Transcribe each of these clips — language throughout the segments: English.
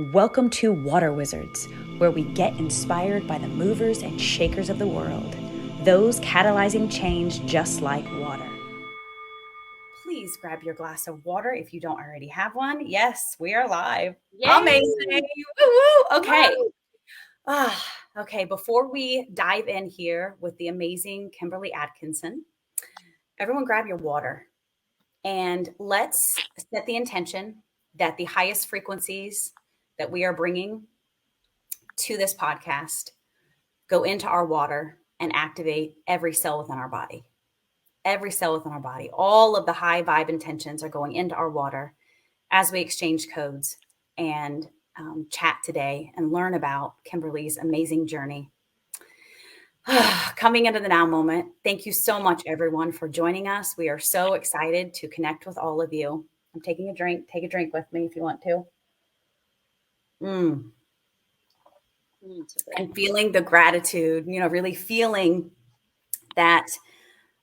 Welcome to Water Wizards, where we get inspired by the movers and shakers of the world, those catalyzing change just like water. Please grab your glass of water if you don't already have one. Yes, we are live. Yay! Amazing. Woo-woo. Okay. Okay, before we dive in here with the amazing Kimberly Atkinson, everyone grab your water and let's set the intention that the highest frequencies that we are bringing to this podcast go into our water and activate every cell within our body. Every cell within our body. All of the high vibe intentions are going into our water as we exchange codes and chat today and learn about Kimberly's amazing journey. Coming into the now moment. Thank you so much, everyone, for joining us. We are so excited to connect with all of you. I'm taking a drink. Take a drink with me if you want to. And feeling the gratitude, really feeling that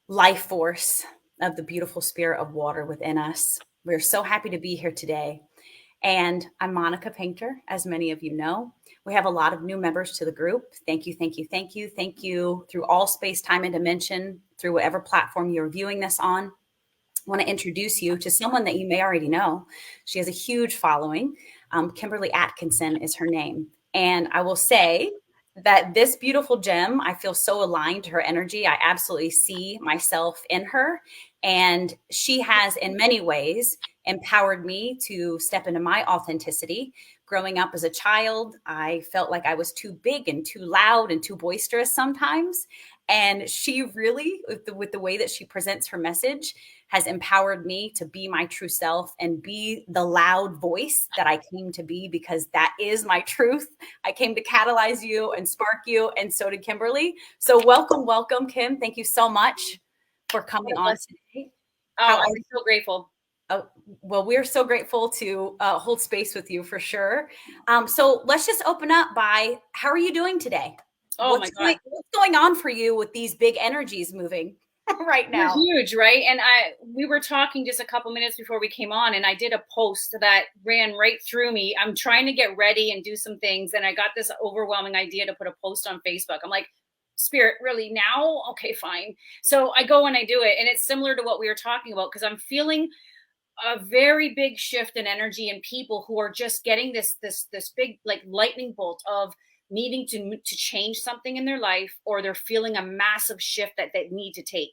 life force of the beautiful spirit of water within us. We're so happy to be here today. And I'm Monica Painter, as many of you know. We have a lot of new members to the group. Thank you, thank you, thank you. Thank you through all space, time, and dimension, through whatever platform you're viewing this on. I want to introduce you to someone that you may already know. She has a huge following. Kimberly Atkinson is her name. And I will say that this beautiful gem, I feel so aligned to her energy. I absolutely see myself in her. And she has, in many ways, empowered me to step into my authenticity. Growing up as a child, I felt like I was too big and too loud and too boisterous sometimes. And she really, with the way that she presents her message, has empowered me to be my true self and be the loud voice that I came to be, because that is my truth. I came to catalyze you and spark you, and so did Kimberly. So welcome, Kim. Thank you so much for coming on today. I'm so grateful. Well, we're so grateful to hold space with you for sure. So let's just open up by, how are you doing today? My God. What's going on for you with these big energies moving right now? They're huge, right? And we were talking just a couple minutes before we came on, and I did a post that ran right through me. I'm trying to get ready and do some things, and I got this overwhelming idea to put a post on Facebook. I'm like, Spirit, really now? Okay, fine. So I go and I do it, and it's similar to what we were talking about, because I'm feeling a very big shift in energy and people who are just getting this big like lightning bolt of needing to change something in their life, or they're feeling a massive shift that they need to take.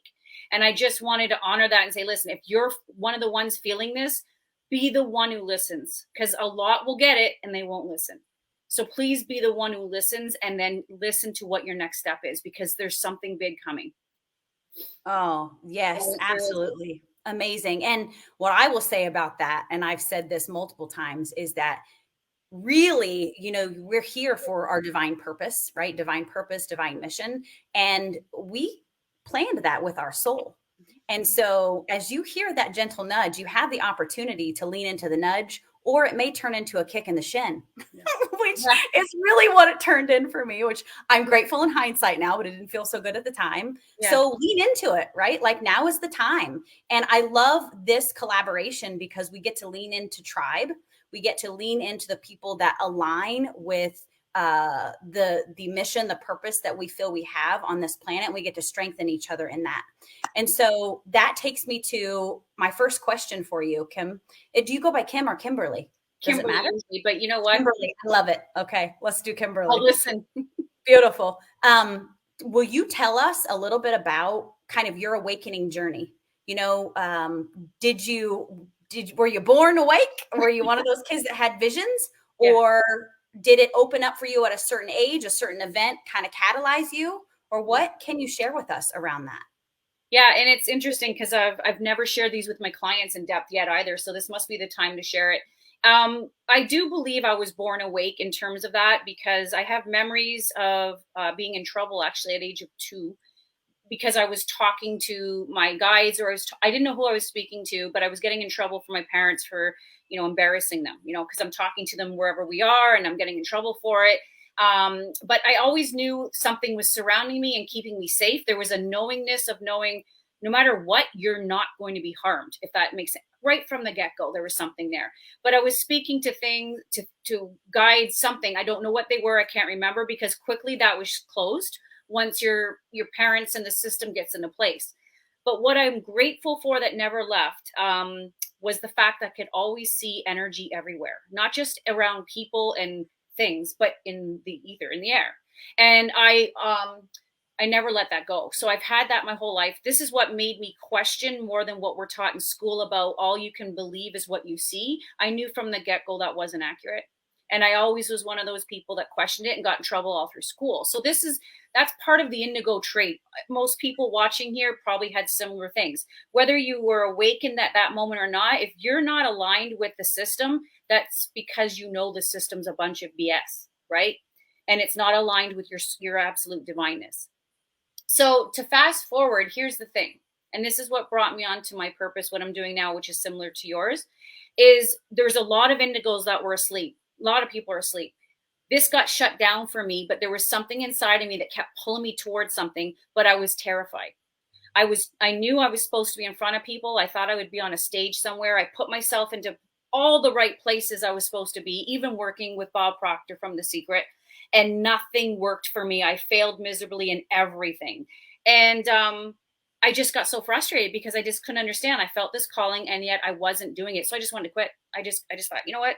And I just wanted to honor that and say, listen, if you're one of the ones feeling this, be the one who listens, because a lot will get it and they won't listen. So please be the one who listens, and then listen to what your next step is, because there's something big coming. Oh, yes, absolutely. Amazing. And what I will say about that, and I've said this multiple times, is that really, we're here for our divine purpose, right? Divine purpose, divine mission. And we planned that with our soul. And so as you hear that gentle nudge, you have the opportunity to lean into the nudge, or it may turn into a kick in the shin, which is really what it turned in for me, which I'm grateful in hindsight now, but it didn't feel so good at the time. Yeah. So lean into it, right? Like, now is the time. And I love this collaboration because we get to lean into tribe. We get to lean into the people that align with the mission, the purpose that we feel we have on this planet. We get to strengthen each other in that. And so that takes me to my first question for you, Kim. Do you go by Kim or Kimberly? Does it matter? But you know what? Kimberly. I love it. Okay, let's do Kimberly. I'll listen. Beautiful. Will you tell us a little bit about kind of your awakening journey? Were you born awake? Were you one of those kids that had visions? Yeah. Or did it open up for you at a certain age, a certain event kind of catalyze you? Or what can you share with us around that? Yeah, and it's interesting because I've never shared these with my clients in depth yet either. So this must be the time to share it. I do believe I was born awake in terms of that, because I have memories of being in trouble actually at age of 2. Because I was talking to my guides, or I didn't know who I was speaking to, but I was getting in trouble for my parents for, embarrassing them, because I'm talking to them wherever we are and I'm getting in trouble for it. But I always knew something was surrounding me and keeping me safe. There was a knowingness of knowing no matter what, you're not going to be harmed, if that makes sense. right from the get-go, there was something there. But I was speaking to things to guide something. I don't know what they were. I can't remember, because quickly that was closed once your parents and the system gets into place. But what I'm grateful for that never left, was the fact that I could always see energy everywhere, not just around people and things, but in the ether, in the air. And I never let that go. So I've had that my whole life. This is what made me question more than what we're taught in school about all you can believe is what you see. I knew from the get-go that wasn't accurate. And I always was one of those people that questioned it and got in trouble all through school. So that's part of the indigo trait. Most people watching here probably had similar things. Whether you were awakened at that moment or not, if you're not aligned with the system, that's because you know the system's a bunch of BS, right? And it's not aligned with your absolute divineness. So to fast forward, here's the thing, and this is what brought me on to my purpose, what I'm doing now, which is similar to yours, is there's a lot of indigos that were asleep. A lot of people are asleep. This got shut down for me, but there was something inside of me that kept pulling me towards something, but I was terrified. I knew I was supposed to be in front of people. I thought I would be on a stage somewhere. I put myself into all the right places I was supposed to be, even working with Bob Proctor from The Secret, and nothing worked for me. I failed miserably in everything. And I just got so frustrated because I just couldn't understand. I felt this calling and yet I wasn't doing it. So I just wanted to quit. I just thought, you know what?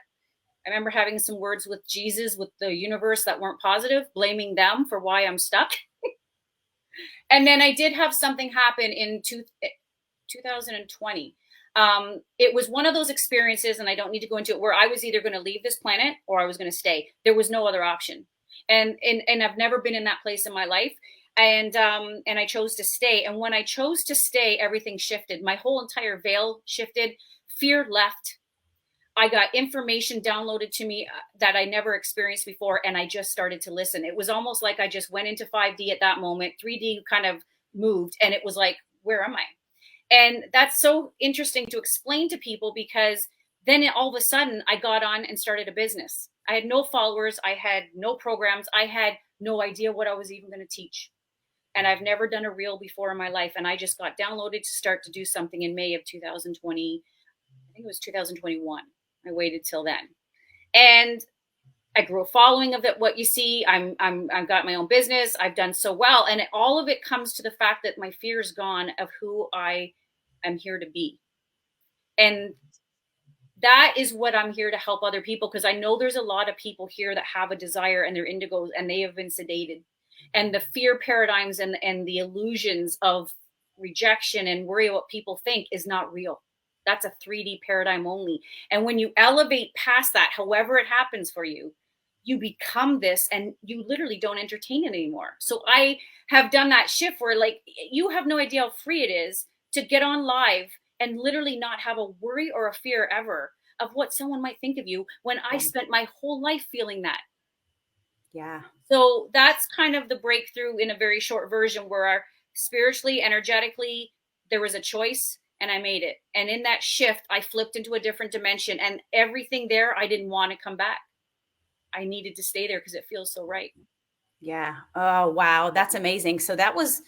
I remember having some words with Jesus, with the universe, that weren't positive, blaming them for why I'm stuck. And then I did have something happen in 2020. It was one of those experiences, and I don't need to go into it, where I was either going to leave this planet or I was going to stay. There was no other option. And I've never been in that place in my life. And I chose to stay. And when I chose to stay, everything shifted. My whole entire veil shifted. Fear left. I got information downloaded to me that I never experienced before, and I just started to listen. It was almost like I just went into 5D at that moment. 3D kind of moved, and it was like, where am I? And that's so interesting to explain to people, because then all of a sudden I got on and started a business. I had no followers. I had no programs. I had no idea what I was even going to teach. And I've never done a reel before in my life. And I just got downloaded to start to do something in May of 2020. I think it was 2021. I waited till then. And I grew a following of it. What you see, I've got my own business. I've done so well. And all of it comes to the fact that my fear is gone of who I am here to be. And that is what I'm here to help other people, because I know there's a lot of people here that have a desire and they're indigos and they have been sedated. And the fear paradigms and the illusions of rejection and worry what people think is not real. That's a 3D paradigm only. And when you elevate past that, however it happens for you, you become this and you literally don't entertain it anymore. So I have done that shift where, like, you have no idea how free it is to get on live and literally not have a worry or a fear ever of what someone might think of you, when I spent my whole life feeling that. Yeah. So that's kind of the breakthrough in a very short version, where spiritually, energetically, there was a choice and I made it. And in that shift, I flipped into a different dimension, and everything there, I didn't want to come back. I needed to stay there because it feels so right. Yeah. Oh, wow. That's amazing. So that was,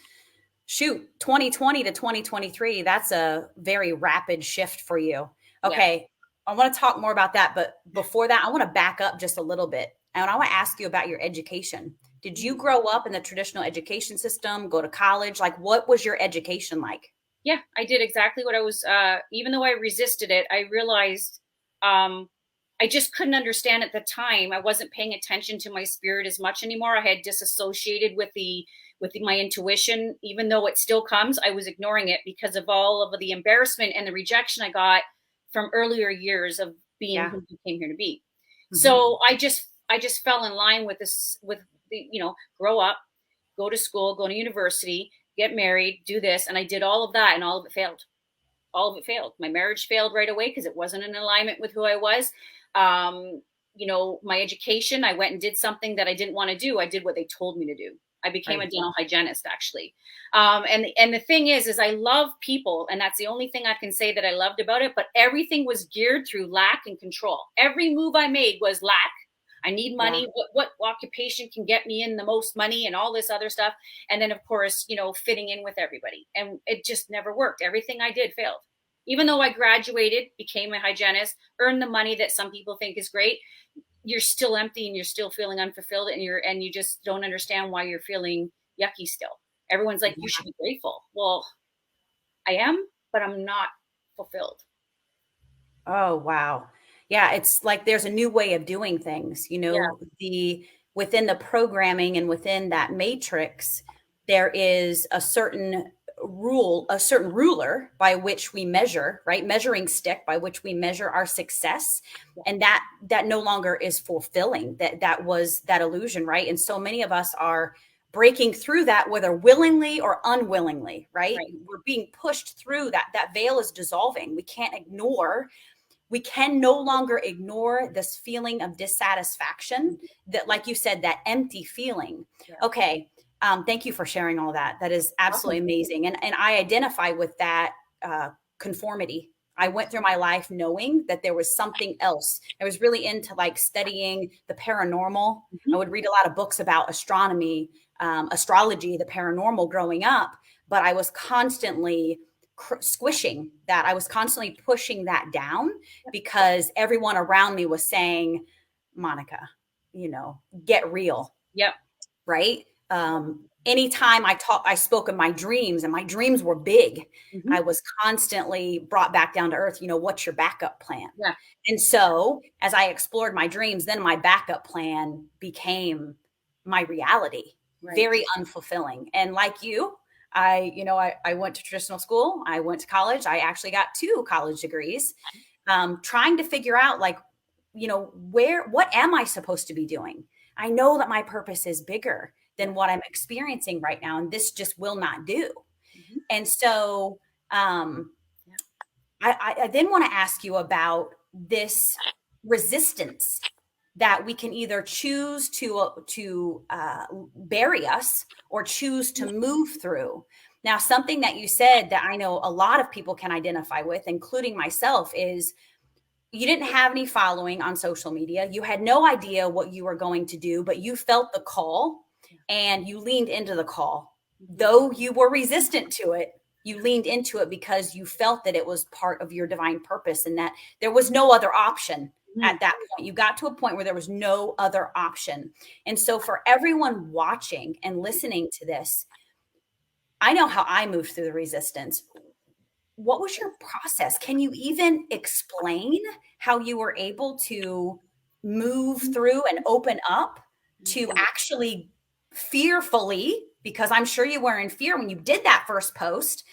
2020 to 2023. That's a very rapid shift for you. Okay. Yeah. I want to talk more about that. But before that, I want to back up just a little bit. And I want to ask you about your education. Did you grow up in the traditional education system, go to college? Like, what was your education like? Yeah, I did exactly what I was, even though I resisted it, I realized I just couldn't understand at the time. I wasn't paying attention to my spirit as much anymore. I had disassociated with my intuition. Even though it still comes, I was ignoring it because of all of the embarrassment and the rejection I got from earlier years of being who you came here to be. Mm-hmm. So I just fell in line with this, with the, grow up, go to school, go to university, get married, do this. And I did all of that, and all of it failed. All of it failed. My marriage failed right away because it wasn't in alignment with who I was. My education, I went and did something that I didn't want to do. I did what they told me to do. I became a dental hygienist, actually. And the thing is I love people, and that's the only thing I can say that I loved about it. But everything was geared through lack and control. Every move I made was lack. I need money. Yeah. What occupation can get me in the most money, and all this other stuff. And then, of course, fitting in with everybody. And it just never worked. Everything I did failed. Even though I graduated, became a hygienist, earned the money that some people think is great, you're still empty and you're still feeling unfulfilled, and you just don't understand why you're feeling yucky still. Everyone's like, you should be grateful. Well, I am, but I'm not fulfilled. Oh, wow. Yeah, it's like there's a new way of doing things, Yeah, the within the programming and within that matrix, there is a certain ruler by which we measure, right? Measuring stick by which we measure our success. yeah, And that no longer is fulfilling. That was that illusion, right? And so many of us are breaking through that, whether willingly or unwillingly, right? right. We're being pushed through that veil is dissolving. We can no longer ignore this feeling of dissatisfaction, that, like you said, that empty feeling. Yeah. Okay. Thank you for sharing all that. That is absolutely Awesome. amazing. And I identify with that conformity. I went through my life knowing that there was something else. I was really into like studying the paranormal. I Mhm. would read a lot of books about astronomy, astrology, the paranormal growing up, but I was constantly squishing that. I was constantly pushing that down because everyone around me was saying, Monica, get real, Yep. right? Anytime I spoke of my dreams, and my dreams were big, Mhm. I was constantly brought back down to earth. What's your backup plan? Yeah. And so as I explored my dreams, then my backup plan became my reality. Right. Very unfulfilling. And like you, I went to traditional school. I went to college. I actually got 2 college degrees, trying to figure out, like, what am I supposed to be doing? I know that my purpose is bigger Yeah. than what I'm experiencing right now, and this just will not do. Mhm. And so, Yeah. I then want to ask you about this resistance that we can either choose to bury us or choose to move through. Now, something that you said that I know a lot of people can identify with, including myself, is you didn't have any following on social media. You had no idea what you were going to do, but you felt the call and you leaned into the call. Mhm. Though you were resistant to it, you leaned into it because you felt that it was part of your divine purpose and that there was no other option Mhm. at that point. You got to a point where there was no other option. And so, for everyone watching and listening to this, I know how I moved through the resistance. What was your process? Can you even explain how you were able to move through and open up to actually fearfully, because I'm sure you were in fear when you did that first post,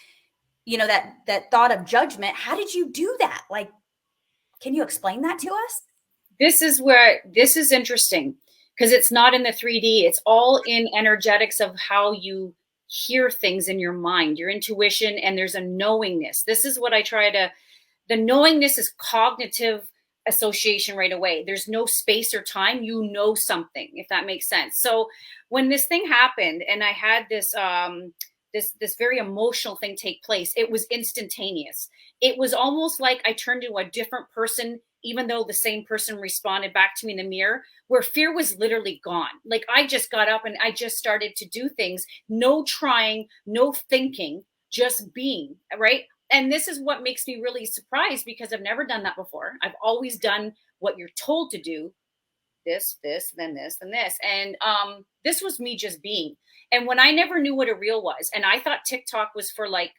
that thought of judgment. How did you do that? Like, can you explain that to us? This is interesting because it's not in the 3D. It's all in energetics of how you hear things in your mind, your intuition, and there's a knowingness. This is what I try to the knowingness is cognitive association right away. There's no space or time. You know something, if that makes sense. So when this thing happened and I had this very emotional thing take place, it was instantaneous. It was almost like I turned into a different person, even though the same person responded back to me in the mirror, where fear was literally gone. Like I just got up and I just started to do things, no trying, no thinking, just being, right? And this is what makes me really surprised because I've never done that before. I've always done what you're told to do, this, then this, then this. And this was me just being. And when I never knew what a reel was, and I thought TikTok was for like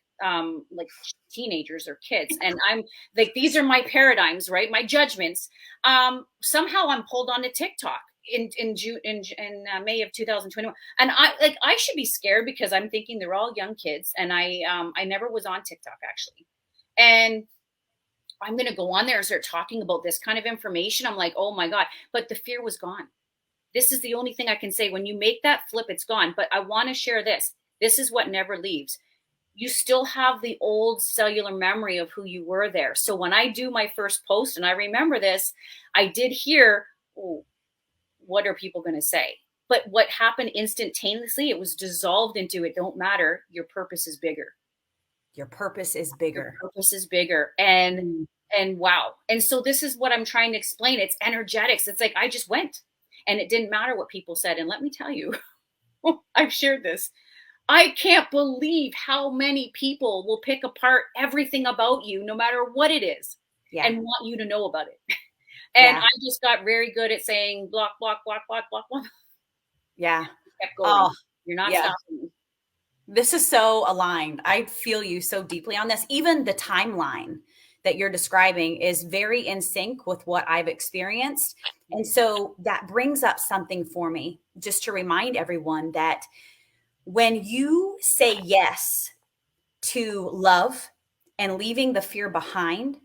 teenagers or kids, and I'm like, these are my paradigms, right? My judgments. Somehow I'm pulled onto TikTok in June in May of 2021, and I should be scared because I'm thinking they're all young kids, and I never was on TikTok actually, and I'm going to go on there and start talking about this kind of information. I'm like, oh my God. But the fear was gone. This is the only thing I can say. When you make that flip, it's gone. But I want to share this. This is what never leaves. You still have the old cellular memory of who you were there. So when I do my first post, and I remember this, I did hear, oh, what are people going to say? But what happened instantaneously, it was dissolved into it. Don't matter. Your purpose is bigger. Your purpose is Your bigger. purpose is bigger. And Mm. wow. And so this is what I'm trying to explain. It's energetics. It's like I just went and it didn't matter what people said. And let me tell you, I've shared this. I can't believe how many people will pick apart everything about you, no matter what it is, Yeah. and want you to know about it. And Yeah. I just got very good at saying block, block, block, block, block, block. Yeah. Kept Oh, going. You're not yeah. stopping me. This is so aligned. I feel you so deeply on this. Even the timeline that you're describing is very in sync with what I've experienced. And so that brings up something for me, just to remind everyone that when you say yes to love and leaving the fear behind,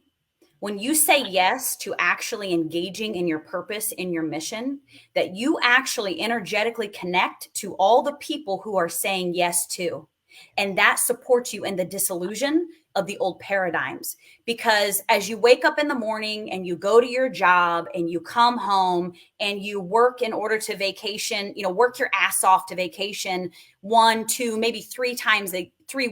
when you say yes to actually engaging in your purpose, in your mission, that you actually energetically connect to all the people who are saying yes to. And that supports you in the disillusion of the old paradigms. Because as you wake up in the morning and you go to your job and you come home and you work in order to vacation, work your ass off to vacation 1, 2, maybe 3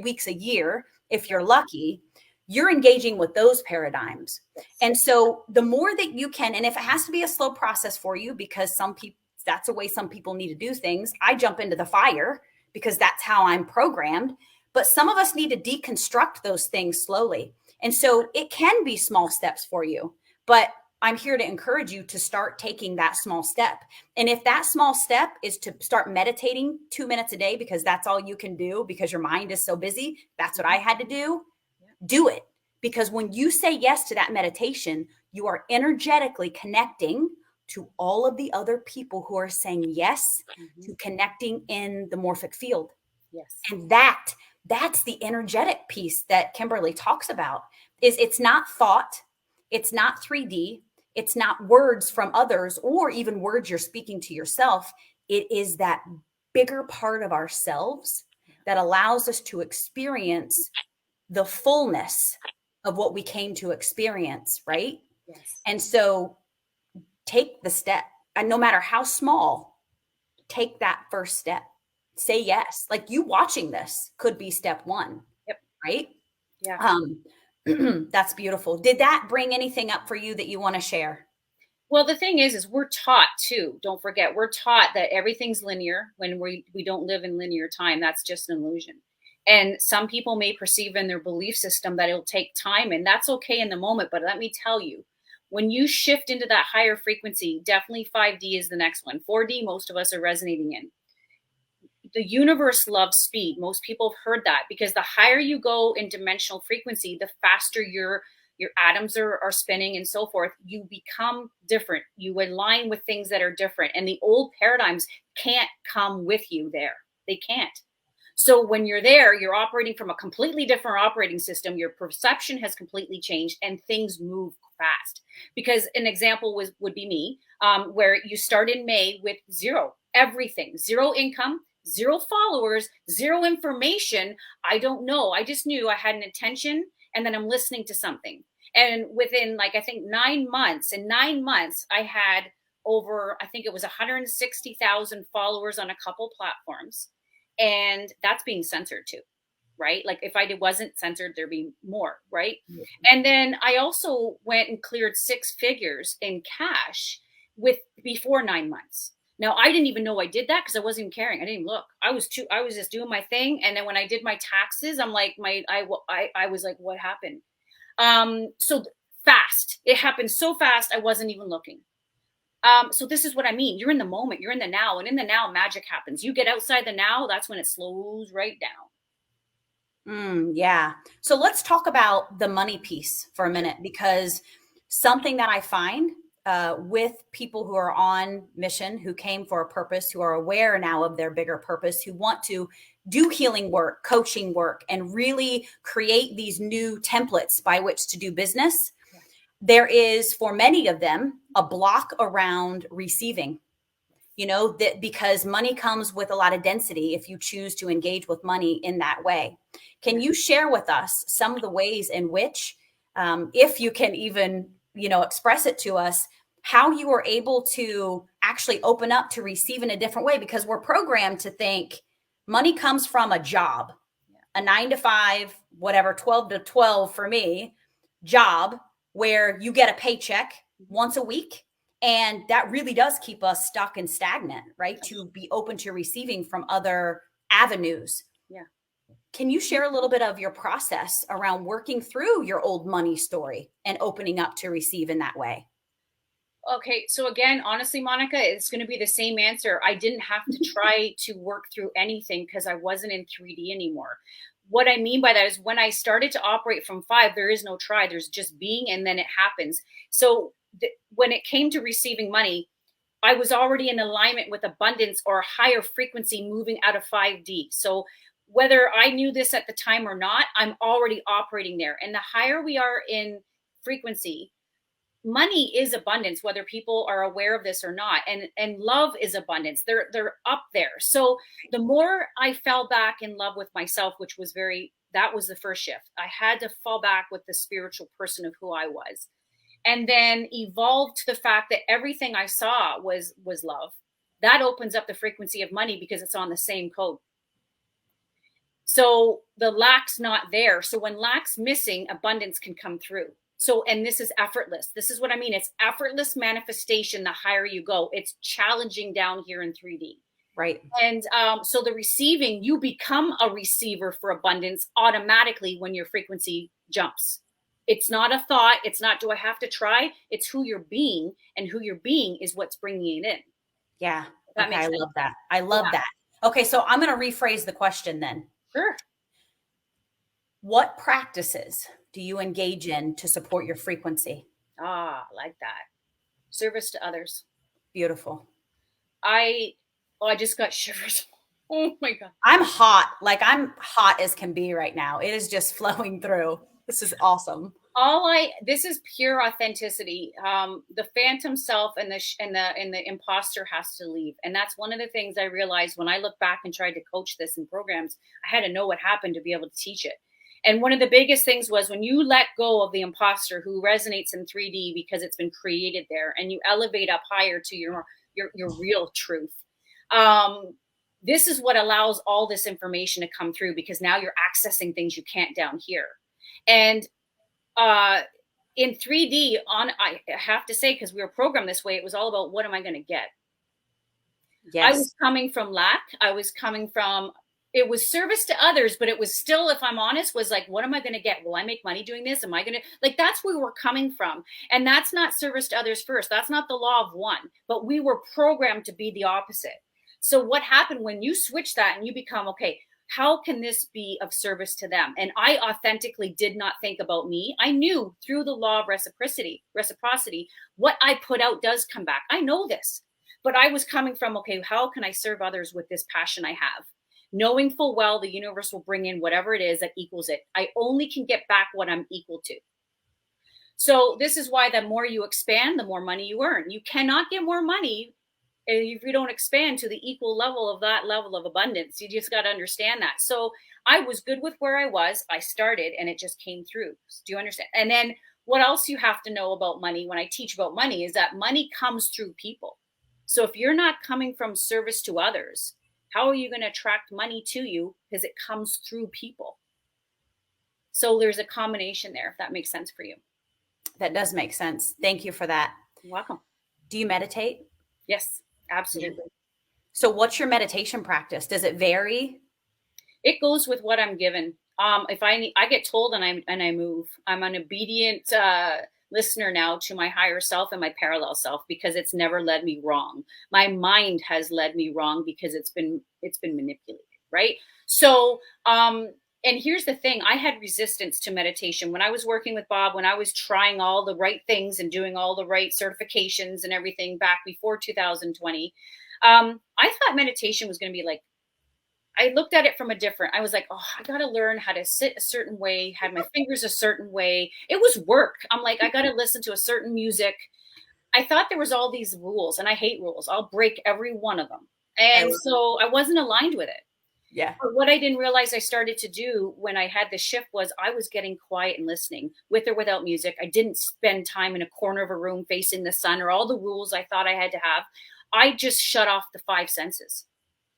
weeks a year, if you're lucky, you're engaging with those paradigms. And so the more that you can, and if it has to be a slow process for you, because some people, that's the way some people need to do things. I jump into the fire because that's how I'm programmed. But some of us need to deconstruct those things slowly. And so it can be small steps for you, but I'm here to encourage you to start taking that small step. And if that small step is to start meditating 2 minutes a day, because that's all you can do because your mind is so busy, that's what I had to do it. Because when you say yes to that meditation, you are energetically connecting to all of the other people who are saying yes to connecting in the morphic field. Yes. And that's the energetic piece that Kimberly talks about. Is it's not thought, it's not 3D, it's not words from others or even words you're speaking to yourself. It is that bigger part of ourselves that allows us to experience the fullness of what we came to experience, right? Yes. And so take the step, and no matter how small, take that first step. Say yes. Like you watching this could be step one, Yep. right? Yeah. That's beautiful. Did that bring anything up for you that you want to share? Well, the thing is we're taught too. Don't forget, we're taught that everything's linear when we don't live in linear time. That's just an illusion. And some people may perceive in their belief system that it'll take time, and that's okay in the moment. But let me tell you, when you shift into that higher frequency, definitely 5D is the next one. 4D, most of us are resonating in. The universe loves speed. Most people have heard that because the higher you go in dimensional frequency, the faster your atoms are spinning and so forth. You become different. You align with things that are different. And the old paradigms can't come with you there. They can't. So when you're there, you're operating from a completely different operating system. Your perception has completely changed and things move fast. Because an example would be me, where you start in May with zero, everything, zero income, zero followers, zero information. I don't know. I just knew I had an intention and then I'm listening to something. And within like, I think 9 months, in 9 months, I had over, I think it was 160,000 followers on a couple platforms. And that's being censored too, right? Like if wasn't censored, there'd be more, right? And then I also went and cleared 6 figures in cash with before 9 months. Now I didn't even know I did that because I wasn't even caring. I didn't even look. I was just doing my thing. And then when I did my taxes, I'm like I was like, what happened? So fast. It happened so fast I wasn't even looking. So this is what I mean. You're in the moment, you're in the now, and in the now, magic happens. You get outside the now, that's when it slows right down. Yeah. So let's talk about the money piece for a minute, because something that I find with people who are on mission, who came for a purpose, who are aware now of their bigger purpose, who want to do healing work, coaching work, and really create these new templates by which to do business. There is, for many of them, a block around receiving, that because money comes with a lot of density if you choose to engage with money in that way. Can you share with us some of the ways in which, if you can even, express it to us, how you were able to actually open up to receive in a different way? Because we're programmed to think money comes from a job, a 9 to 5, whatever, 12 to 12 for me, job where you get a paycheck once a week. And that really does keep us stuck and stagnant, right? To be open to receiving from other avenues. Can you share a little bit of your process around working through your old money story and opening up to receive in that way? Okay, so again, honestly, Monica, it's going to be the same answer. I didn't have to try to work through anything because I wasn't in 3D anymore. What I mean by that is when I started to operate from five, there is no try, there's just being, and then it happens. So when it came to receiving money, I was already in alignment with abundance or a higher frequency moving out of 5D. So whether I knew this at the time or not, I'm already operating there. And the higher we are in frequency, money is abundance, whether people are aware of this or not, and love is abundance. They're up there. So the more I fell back in love with myself, which was that was the first shift. I had to fall back with the spiritual person of who I was, and then evolved to the fact that everything I saw was love. That opens up the frequency of money because it's on the same code. So the lack's not there. So when lack's missing, abundance can come through. So, and this is effortless. This is what I mean. It's effortless manifestation. The higher you go, it's challenging down here in 3D. Right. And so the receiving, you become a receiver for abundance automatically when your frequency jumps. It's not a thought. It's not, do I have to try? It's who you're being, and who you're being is what's bringing it in. Yeah. That okay, makes I sense. love that. I love that. Okay, so I'm going to rephrase the question then. Sure. What practices do you engage in to support your frequency? Ah, like that. Service to others. Beautiful. I just got shivers. Oh my God. I'm hot. Like I'm hot as can be right now. It is just flowing through. This is awesome. This is pure authenticity. The phantom self and the imposter has to leave. And that's one of the things I realized when I look back and tried to coach this in programs. I had to know what happened to be able to teach it. And one of the biggest things was when you let go of the imposter who resonates in 3D because it's been created there, and you elevate up higher to your real truth. This is what allows all this information to come through, because now you're accessing things you can't down here. And in 3D, I have to say, because we were programmed this way, it was all about what am I going to get? Yes. I was coming from lack. I was coming from, it was service to others, but it was still, if I'm honest, was like, what am I going to get? Will I make money doing this? Am I going to, like, that's where we're coming from. And that's not service to others first. That's not the law of one, but we were programmed to be the opposite. So what happened when you switch that and you become, okay, how can this be of service to them? And I authentically did not think about me. I knew through the law of reciprocity, what I put out does come back. I know this, but I was coming from, okay, how can I serve others with this passion I have? Knowing full well the universe will bring in whatever it is that equals it. I only can get back what I'm equal to. So this is why the more you expand, the more money you earn. You cannot get more money if you don't expand to the equal level of that level of abundance. You just got to understand that. So I was good with where I was. I started and it just came through. Do you understand? And then what else you have to know about money when I teach about money is that money comes through people. So if you're not coming from service to others, how are you going to attract money to you? Because it comes through people. So there's a combination there, if that makes sense for you. That does make sense. Thank you for that. You're welcome. Do you meditate? Yes, absolutely. So what's your meditation practice? Does it vary? It goes with what I'm given. If I get told and I move, I'm an obedient listener now to my higher self and my parallel self, because it's never led me wrong. My mind has led me wrong because it's been manipulated, right? So, and here's the thing, I had resistance to meditation when I was working with Bob, when I was trying all the right things and doing all the right certifications and everything back before 2020. I thought meditation was going to be like, I looked at it from I was like, oh, I got to learn how to sit a certain way, have my fingers a certain way. It was work. I'm like, I got to listen to a certain music. I thought there was all these rules, and I hate rules. I'll break every one of them. And so I wasn't aligned with it. Yeah. But what I didn't realize I started to do when I had the shift was I was getting quiet and listening, with or without music. I didn't spend time in a corner of a room facing the sun or all the rules I thought I had to have. I just shut off the five senses.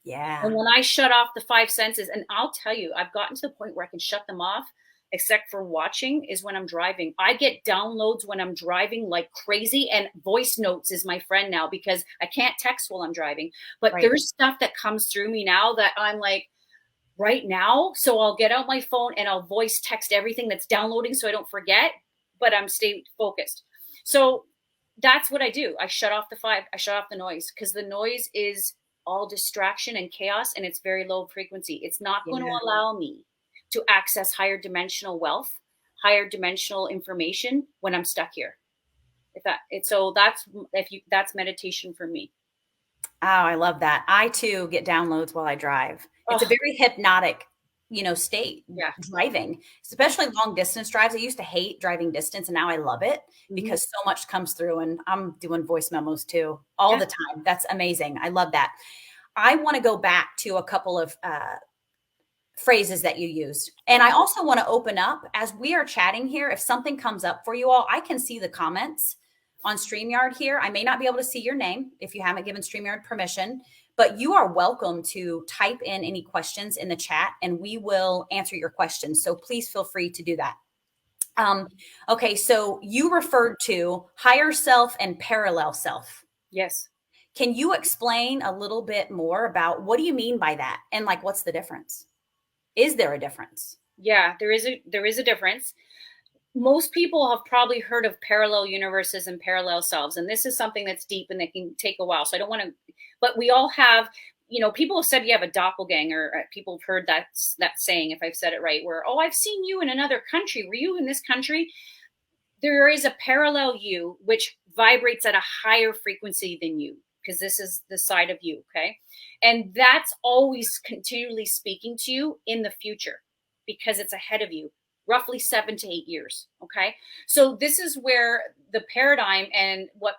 Yeah. And when I shut off the five senses, and I'll tell you, I've gotten to the point where I can shut them off, except for watching, is when I'm driving. I get downloads when I'm driving like crazy, and voice notes is my friend now because I can't text while I'm driving. But there's stuff that comes through me now that I'm like, right now. So I'll get out my phone and I'll voice text everything that's downloading so I don't forget, but I'm stay focused. So that's what I do. I shut off I shut off the noise, because the noise is all distraction and chaos, and it's very low frequency. It's not going to Yeah. allow me to access higher dimensional wealth, higher dimensional information when I'm stuck here. So that's meditation for me. Oh, I love that. I too get downloads while I drive. It's a Oh, very hypnotic, state yeah. driving, especially long distance drives. I used to hate driving distance and now I love it Mm-hmm. because so much comes through, and I'm doing voice memos too all Yeah. the time. That's amazing. I love that. I want to go back to a couple of phrases that you used. And I also want to open up as we are chatting here. If something comes up for you all, I can see the comments on StreamYard here. I may not be able to see your name if you haven't given StreamYard permission, but you are welcome to type in any questions in the chat and we will answer your questions. So please feel free to do that. Okay, so you referred to higher self and parallel self. Yes. Can you explain a little bit more about what do you mean by that? And like, what's the difference? Is there a difference? Yeah, there is a difference. Most people have probably heard of parallel universes and parallel selves, and this is something that's deep and that can take a while. So I don't want to, but we all have, people have said you have a doppelganger. People have heard that saying, if I've said it right, where, oh, I've seen you in another country. Were you in this country? There is a parallel you which vibrates at a higher frequency than you, because this is the side of you. Okay. And that's always continually speaking to you in the future, because it's ahead of you, roughly 7 to 8 years. Okay. So this is where the paradigm and what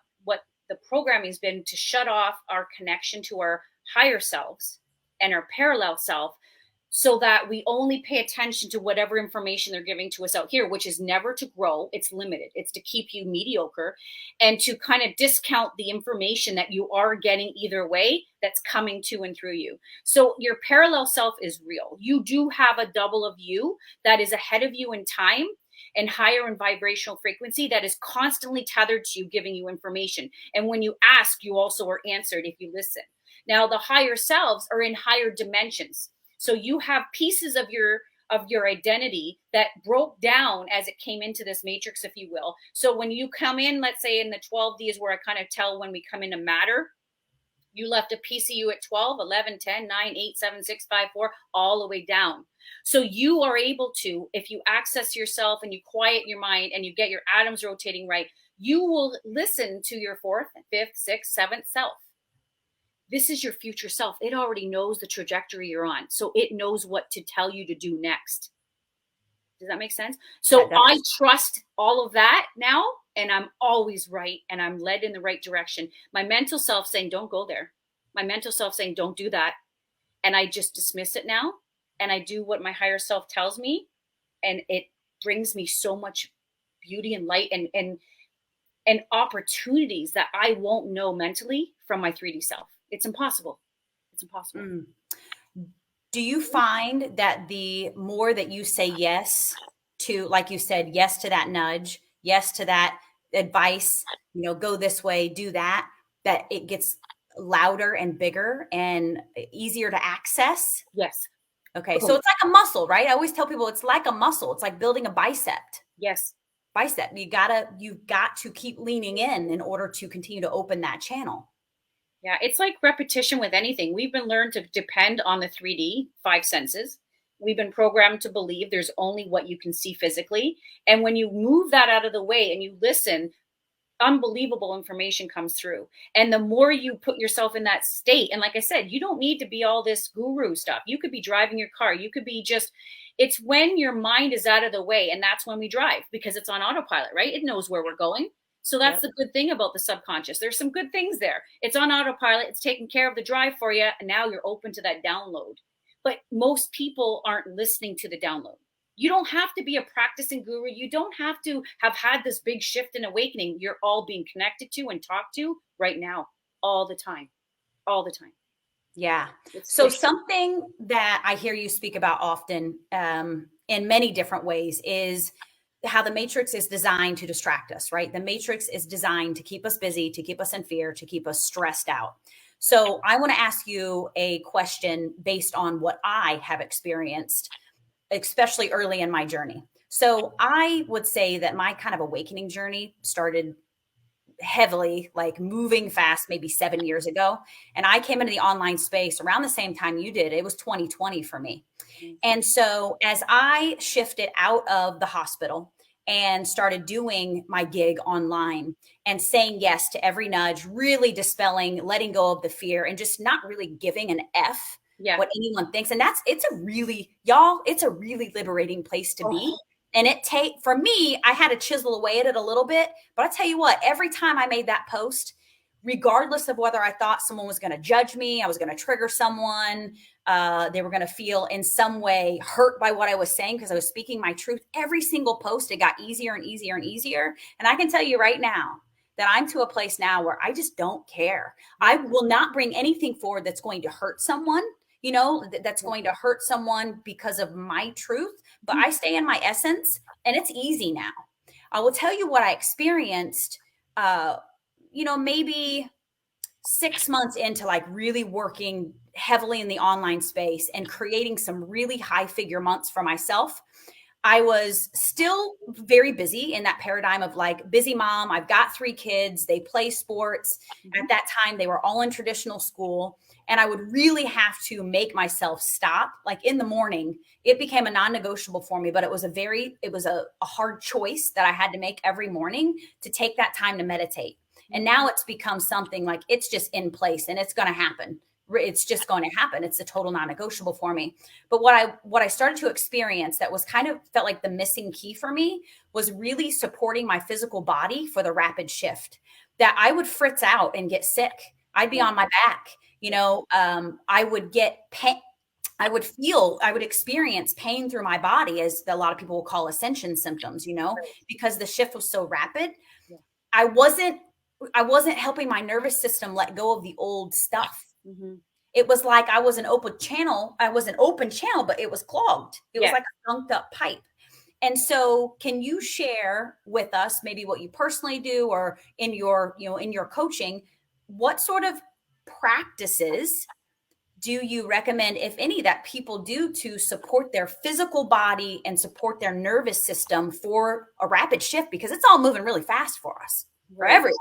the programming has been, to shut off our connection to our higher selves and our parallel self, so that we only pay attention to whatever information they're giving to us out here, which is never to grow. It's limited. It's to keep you mediocre, and to kind of discount the information that you are getting either way that's coming to and through you. So your parallel self is real. You do have a double of you that is ahead of you in time and higher in vibrational frequency, that is constantly tethered to you, giving you information. And when you ask, you also are answered if you listen. Now, the higher selves are in higher dimensions. So you have pieces of your identity that broke down as it came into this matrix, if you will. So when you come in, let's say in the 12D is where I kind of tell when we come into matter, you left a piece of you at 12, 11, 10, 9, 8, 7, 6, 5, 4, all the way down. So you are able to, if you access yourself and you quiet your mind and you get your atoms rotating right, you will listen to your fourth, fifth, sixth, seventh self. This is your future self. It already knows the trajectory you're on. So it knows what to tell you to do next. Does that make sense? So I trust all of that now, and I'm always right, and I'm led in the right direction. My mental self saying, don't go there. My mental self saying, don't do that. And I just dismiss it now, and I do what my higher self tells me, and it brings me so much beauty and light and opportunities that I won't know mentally from my 3D self. It's impossible. It's impossible. Mm. Do you find that the more that you say yes to, like you said, yes to that nudge, yes to that advice, go this way, do that, that it gets louder and bigger and easier to access? Yes. Okay. So it's like a muscle, right? I always tell people it's like a muscle. It's like building a bicep. Yes. Bicep. You've got to keep leaning in order to continue to open that channel. Yeah, it's like repetition with anything. We've been learned to depend on the 3D, five senses. We've been programmed to believe there's only what you can see physically. And when you move that out of the way and you listen, unbelievable information comes through. And the more you put yourself in that state, and like I said, you don't need to be all this guru stuff. You could be driving your car. You could be just, it's when your mind is out of the way. And that's when we drive, because it's on autopilot, right? It knows where we're going. So that's the good thing about the subconscious. There's some good things there. It's on autopilot. It's taking care of the drive for you. And now you're open to that download. But most people aren't listening to the download. You don't have to be a practicing guru. You don't have to have had this big shift and awakening. You're all being connected to and talked to right now, all the time, all the time. Yeah. So something that I hear you speak about often in many different ways is how the matrix is designed to distract us, right? The matrix is designed to keep us busy, to keep us in fear, to keep us stressed out. So I want to ask you a question based on what I have experienced, especially early in my journey. So I would say that my kind of awakening journey started heavily, like moving fast, maybe 7 years ago. And I came into the online space around the same time you did. It was 2020 for me. And so as I shifted out of the hospital and started doing my gig online and saying yes to every nudge, really dispelling, letting go of the fear, and just not really giving an F Yeah. what anyone thinks. And it's a really, y'all, it's a really liberating place to be. And for me, I had to chisel away at it a little bit, but I tell you what, every time I made that post, regardless of whether I thought someone was going to judge me, I was going to trigger someone, they were going to feel in some way hurt by what I was saying because I was speaking my truth. Every single post, it got easier and easier and easier. And I can tell you right now that I'm to a place now where I just don't care. I will not bring anything forward that's going to hurt someone, that's going to hurt someone because of my truth. But I stay in my essence, and it's easy now. I will tell you what I experienced, maybe 6 months into like really working heavily in the online space and creating some really high figure months for myself. I was still very busy in that paradigm of like busy mom. I've got 3 kids. They play sports. At that time, they were all in traditional school. And I would really have to make myself stop. Like in the morning, it became a non-negotiable for me, but it was a hard choice that I had to make every morning to take that time to meditate. And now it's become something like it's just in place and it's going to happen. It's just going to happen. It's a total non-negotiable for me. But what I started to experience that was kind of felt like the missing key for me was really supporting my physical body for the rapid shift. That I would fritz out and get sick. I'd be on my back. I would get pain. I would experience pain through my body, as a lot of people will call ascension symptoms, because the shift was so rapid. Yeah. I wasn't helping my nervous system let go of the old stuff. Mm-hmm. It was like I was an open channel. I was an open channel, but it was clogged. It was like a gunked up pipe. And so can you share with us maybe what you personally do or in your coaching, what sort of practices do you recommend, if any, that people do to support their physical body and support their nervous system for a rapid shift? Because it's all moving really fast for us, for everyone.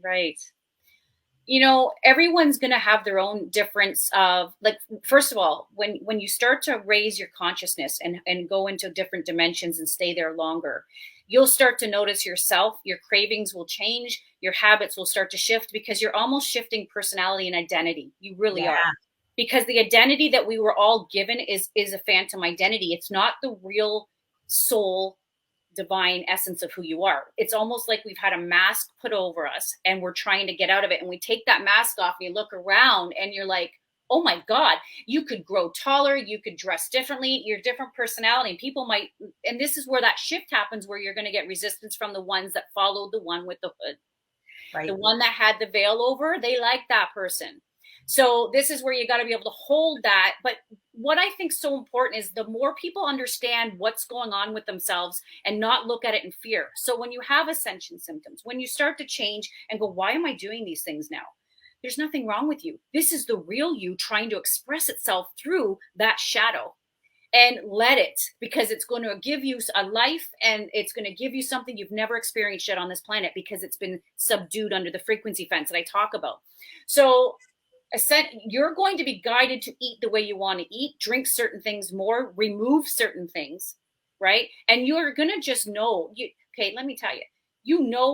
Right. Everyone's going to have their own difference of, like, first of all, when you start to raise your consciousness and go into different dimensions and stay there longer, you'll start to notice yourself, your cravings will change, your habits will start to shift because you're almost shifting personality and identity. You really are. Because the identity that we were all given is a phantom identity. It's not the real soul divine essence of who you are. It's almost like we've had a mask put over us and we're trying to get out of it. And we take that mask off and you look around and you're like, oh my God, you could grow taller, you could dress differently, you're different personality. And people might, and this is where that shift happens, where you're going to get resistance from the ones that followed the one with the hood. Right. The one that had the veil over, they like that person. So this is where you got to be able to hold that. But what I think is so important is the more people understand what's going on with themselves and not look at it in fear. So when you have ascension symptoms, when you start to change and go, why am I doing these things now? There's nothing wrong with you. This is the real you trying to express itself through that shadow. And let it, because it's going to give you a life and it's going to give you something you've never experienced yet on this planet because it's been subdued under the frequency fence that I talk about. So you're going to be guided to eat the way you want to eat, drink certain things more, remove certain things, right? And you're going to just know, okay, let me tell you,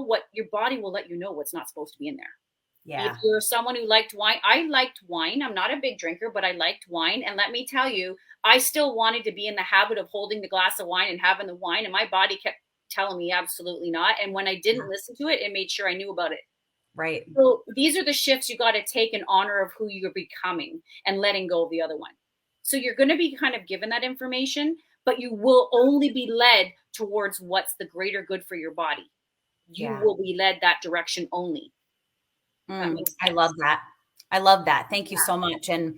what your body will let you know what's not supposed to be in there. Yeah. If you're someone who liked wine, I liked wine. I'm not a big drinker, but I liked wine. And let me tell you, I still wanted to be in the habit of holding the glass of wine and having the wine. And my body kept telling me absolutely not. And when I didn't listen to it, it made sure I knew about it. Right. So these are the shifts you got to take in honor of who you're becoming and letting go of the other one. So you're going to be kind of given that information, but you will only be led towards what's the greater good for your body. You will be led that direction only. I love that. I love that. Thank you so much. And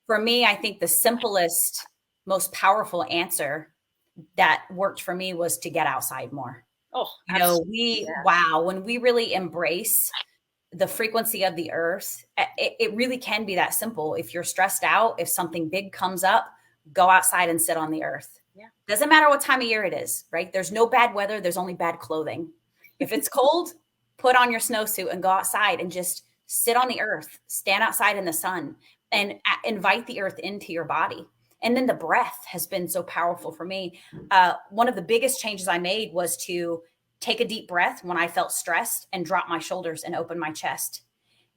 for me, I think the simplest, most powerful answer that worked for me was to get outside more. Oh, when we really embrace the frequency of the earth, it really can be that simple. If you're stressed out, if something big comes up, go outside and sit on the earth. Yeah. Doesn't matter what time of year it is, right? There's no bad weather. There's only bad clothing. If it's cold, put on your snowsuit and go outside and just sit on the earth, stand outside in the sun, and invite the earth into your body. And then the breath has been so powerful for me. One of the biggest changes I made was to take a deep breath when I felt stressed and drop my shoulders and open my chest.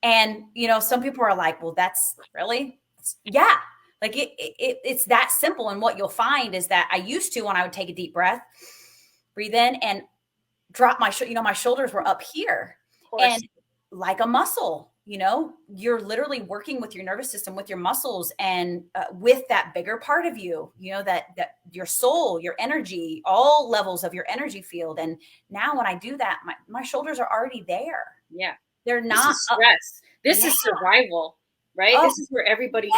And, some people are like, well, that's really, yeah. Like it's that simple. And what you'll find is that I used to, when I would take a deep breath, breathe in and drop my shoulders were up here and like a muscle, you're literally working with your nervous system, with your muscles, and with that bigger part of you, that your soul, your energy, all levels of your energy field. And now when I do that, my shoulders are already there. Yeah. They're not stress. This is survival, right? This is where everybody,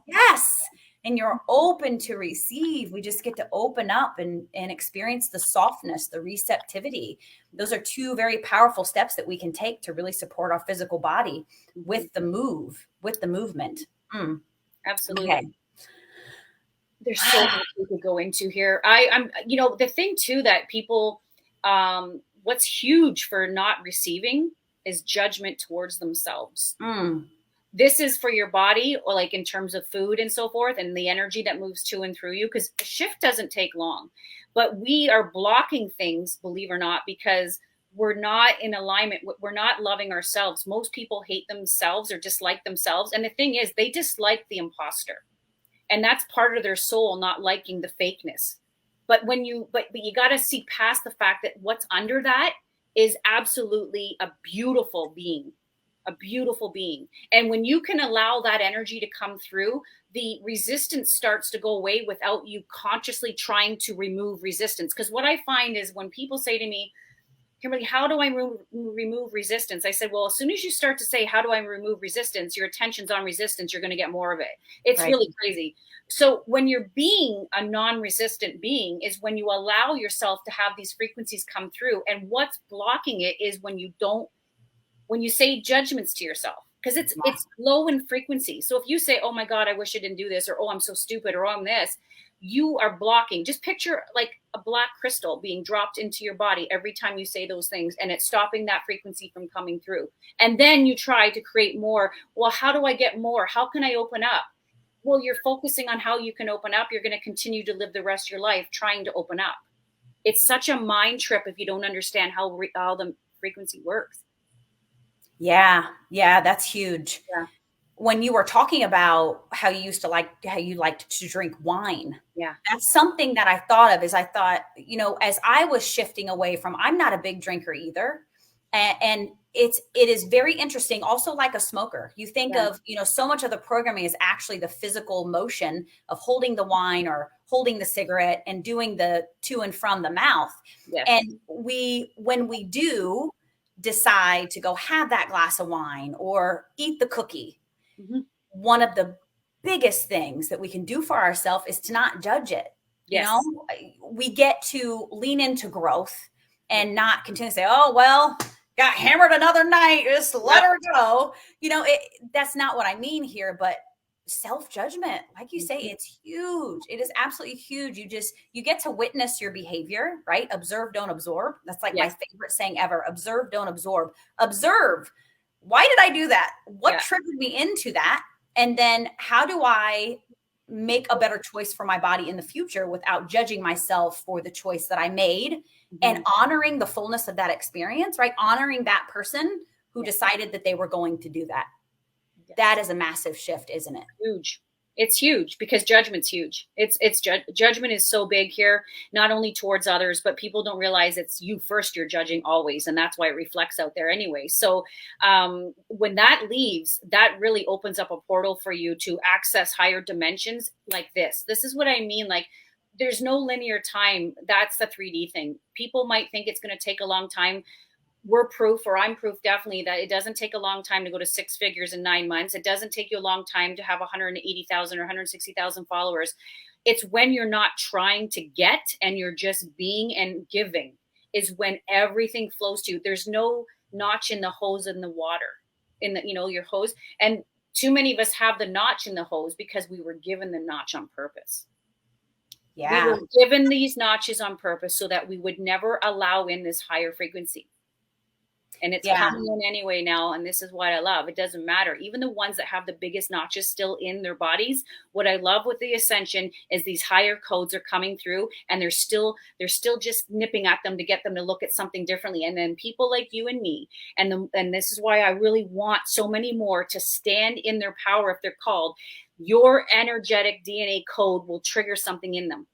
yes. And you're open to receive. We just get to open up and experience the softness, the receptivity. Those are two very powerful steps that we can take to really support our physical body with the movement. Absolutely. Okay. There's so much we could go into here. I'm the thing too that people, what's huge for not receiving is judgment towards themselves. This is for your body, or like in terms of food and so forth, and the energy that moves to and through you, because a shift doesn't take long. But we are blocking things, believe it or not, because we're not in alignment. We're not loving ourselves. Most people hate themselves or dislike themselves. And the thing is, they dislike the imposter. And that's part of their soul, not liking the fakeness. But you got to see past the fact that what's under that is absolutely a beautiful being. And when you can allow that energy to come through, the resistance starts to go away without you consciously trying to remove resistance. Because what I find is when people say to me, Kimberly, how do I remove resistance? I said, well, as soon as you start to say, how do I remove resistance? Your attention's on resistance. You're going to get more of it. It's really crazy. So when you're being a non-resistant being is when you allow yourself to have these frequencies come through. And what's blocking it is when you say judgments to yourself, because it's low in frequency. So if you say, oh my God, I wish I didn't do this, or, oh, I'm so stupid, or, oh, I'm this, you are blocking. Just picture like a black crystal being dropped into your body every time you say those things, and it's stopping that frequency from coming through. And then you try to create more. Well, how do I get more? How can I open up? Well, you're focusing on how you can open up. You're going to continue to live the rest of your life trying to open up. It's such a mind trip if you don't understand how the frequency works. Yeah, that's huge. Yeah. When you were talking about how you liked to drink wine. Yeah. That's something that I thought of, as I was shifting away from, I'm not a big drinker either. And it is very interesting. Also, like a smoker, you think of, so much of the programming is actually the physical motion of holding the wine or holding the cigarette and doing the to and from the mouth. Yes. And when we do decide to go have that glass of wine or eat the cookie, one of the biggest things that we can do for ourselves is to not judge it. Yes. We get to lean into growth and not continue to say, oh, well, got hammered another night, just let her go. That's not what I mean here, but self-judgment, like you say, it's huge. It is absolutely huge. You get to witness your behavior, right? Observe, don't absorb. That's like my favorite saying ever. Observe, don't absorb. Observe. Why did I do that? What triggered me into that? And then how do I make a better choice for my body in the future without judging myself for the choice that I made, and honoring the fullness of that experience, right? Honoring that person who decided that they were going to do that. That is a massive shift, isn't it? Huge. It's huge because judgment's huge. Judgment is so big here, not only towards others, but people don't realize it's you first. You're judging always. And that's why it reflects out there anyway. So when that leaves, that really opens up a portal for you to access higher dimensions like this. This is what I mean. Like, there's no linear time. That's the 3D thing. People might think it's going to take a long time. We're proof, or I'm proof definitely, that it doesn't take a long time to go to 6 figures in 9 months. It doesn't take you a long time to have 180,000 or 160,000 followers. It's when you're not trying to get and you're just being and giving is when everything flows to you. There's no notch in the hose in the water, in the, your hose. And too many of us have the notch in the hose because we were given the notch on purpose. We Yeah. were given these notches on purpose so that we would never allow in this higher frequency. And it's Yeah. coming in anyway now. And this is what I love. It doesn't matter. Even the ones that have the biggest notches still in their bodies. What I love with the Ascension is these higher codes are coming through, and they're still just nipping at them to get them to look at something differently. And then people like you and me, and this is why I really want so many more to stand in their power if they're called. Your energetic DNA code will trigger something in them.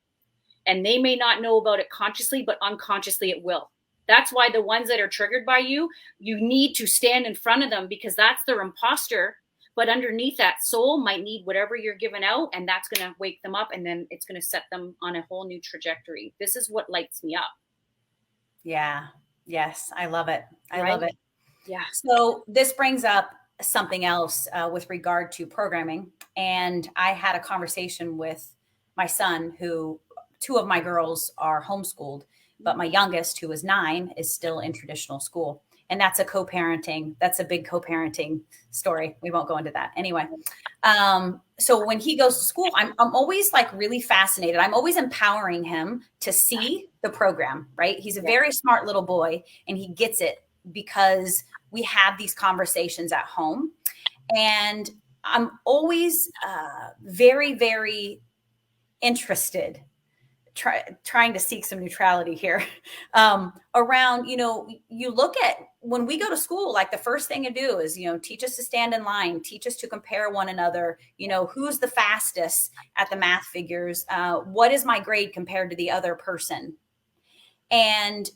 And they may not know about it consciously, but unconsciously it will. That's why the ones that are triggered by you, you need to stand in front of them, because that's their imposter. But underneath that, soul might need whatever you're giving out, and that's going to wake them up, and then it's going to set them on a whole new trajectory. This is what lights me up. Yeah. Yes. I love it. I Right? love it. Yeah. So this brings up something else with regard to programming. And I had a conversation with my son, who two of my girls are homeschooled, but my youngest, who is 9, is still in traditional school. And that's that's a big co-parenting story. We won't go into that anyway. So when he goes to school, I'm always like really fascinated. I'm always empowering him to see the program, right? He's a very smart little boy, and he gets it because we have these conversations at home. And I'm always very, very interested, trying to seek some neutrality here around, you look at when we go to school, like the first thing to do is, teach us to stand in line, teach us to compare one another, who's the fastest at the math figures, what is my grade compared to the other person. And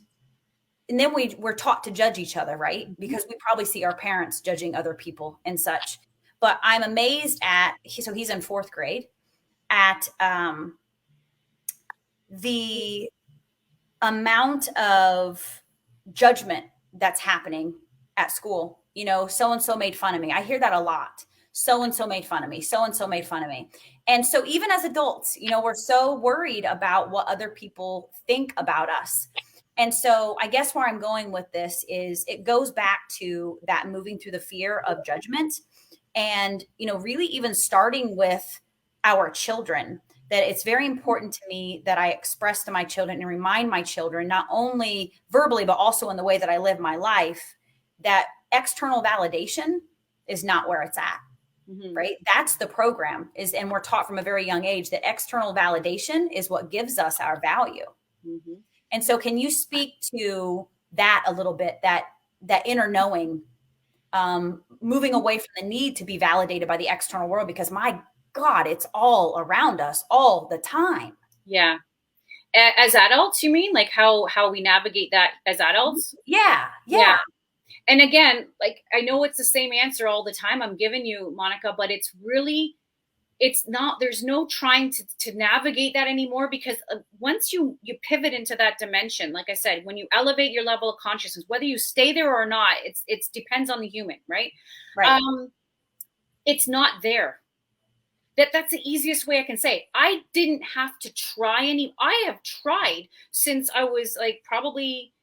then we're taught to judge each other, right? Because we probably see our parents judging other people and such. But I'm amazed so he's in 4th grade, at the amount of judgment that's happening at school. So and so made fun of me. I hear that a lot. So and so made fun of me. So and so made fun of me. And so even as adults, we're so worried about what other people think about us. And so I guess where I'm going with this is it goes back to that moving through the fear of judgment, and, really even starting with our children, that it's very important to me that I express to my children and remind my children, not only verbally, but also in the way that I live my life, that external validation is not where it's at. Mm-hmm. Right? That's the program and we're taught from a very young age that external validation is what gives us our value. Mm-hmm. And so can you speak to that a little bit, that inner knowing, moving away from the need to be validated by the external world, because my God, it's all around us all the time. Yeah. As adults, you mean, like how we navigate that as adults? Yeah. And again, like, I know it's the same answer all the time I'm giving you, Monica, but it's not, there's no trying to navigate that anymore, because once you pivot into that dimension, like I said, when you elevate your level of consciousness, whether you stay there or not, it depends on the human, right? It's not there. That's the easiest way I can say. I didn't have to try I have tried since I was like probably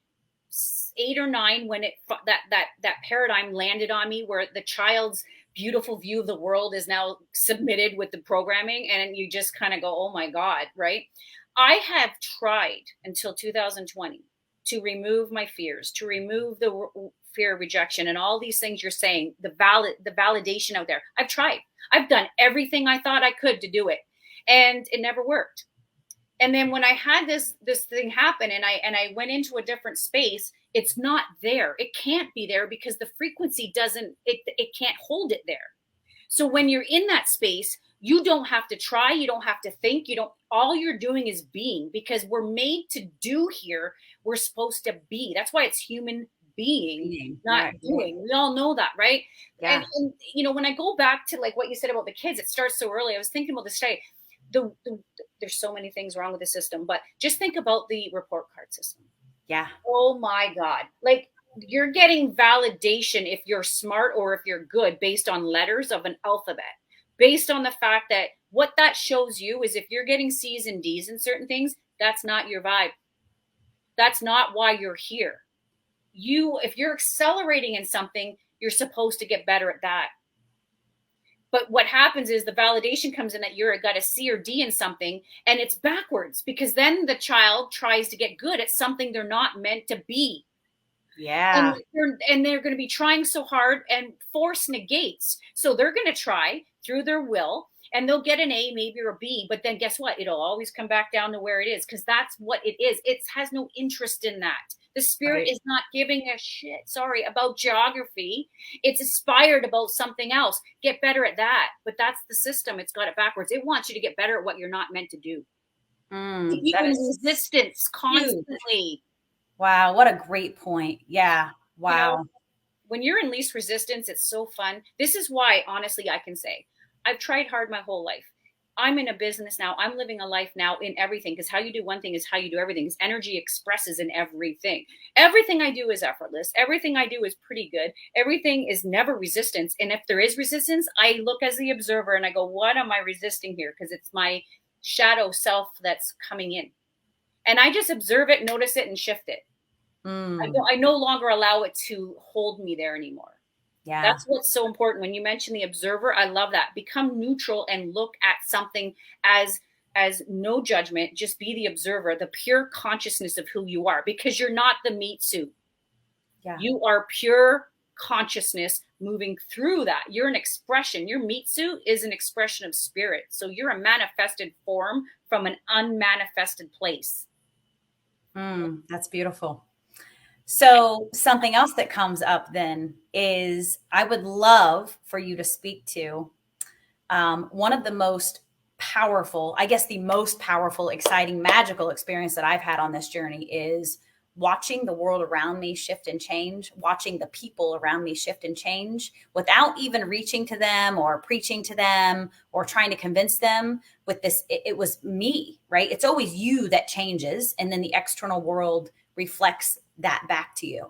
8 or 9, when that paradigm landed on me, where the child's beautiful view of the world is now submitted with the programming, and you just kind of go, oh my God, right? I have tried until 2020 to remove my fears, to remove the fear of rejection and all these things you're saying, the validation out there. I've tried. I've done everything I thought I could to do it, and it never worked. And then when I had this thing happen, and I went into a different space, it's not there. It can't be there, because the frequency it can't hold it there. So when you're in that space, you don't have to try, you don't have to think, all you're doing is being, because we're made to do here. We're supposed to be. That's why it's human being, not doing. We all know that, right? Yeah. And when I go back to like what you said about the kids, it starts so early. I was thinking about this today. There's so many things wrong with the system, but just think about the report card system. Yeah. Oh my God. Like, you're getting validation if you're smart or if you're good based on letters of an alphabet, based on the fact that what that shows you is if you're getting C's and D's in certain things, that's not your vibe. That's not why you're here. if you're accelerating in something, you're supposed to get better at that. But what happens is the validation comes in that you're got a C or D in something, and it's backwards, because then the child tries to get good at something they're not meant to be. Yeah. And they're going to be trying so hard, and force negates. So they're going to try through their will, and they'll get an A, maybe, or a B, but then guess what? It'll always come back down to where it is, because that's what it is. It has no interest in that. The spirit Right. is not giving a shit, about geography. It's inspired about something else. Get better at that. But that's the system. It's got it backwards. It wants you to get better at what you're not meant to do. Keep you That in is resistance huge. constantly. Wow. What a great point. Yeah. You know, Wow. when you're in least resistance, it's so fun. This is why, honestly, I can say I've tried hard my whole life. I'm in a business now. I'm living a life now in everything, because how you do one thing is how you do everything. Because energy expresses in everything. Everything I do is effortless. Everything I do is pretty good. Everything is never resistance. And if there is resistance, I look as the observer and I go, what am I resisting here? Because it's my shadow self that's coming in. And I just observe it, notice it, and shift it. Mm. I no longer allow it to hold me there anymore. Yeah. That's what's so important. When you mention the observer, I love that. Become neutral and look at something as no judgment. Just be the observer, the pure consciousness of who you are, because you're not the meat suit. Yeah. You are pure consciousness moving through that. You're an expression. Your meat suit is an expression of spirit. So you're a manifested form from an unmanifested place. That's beautiful. So something else that comes up then is I would love for you to speak to one of the most powerful, I guess the most powerful, exciting, magical experience that I've had on this journey is watching the world around me shift and change, watching the people around me shift and change without even reaching to them or preaching to them or trying to convince them with this. It was me, right? It's always you that changes. And then the external world reflects that back to you.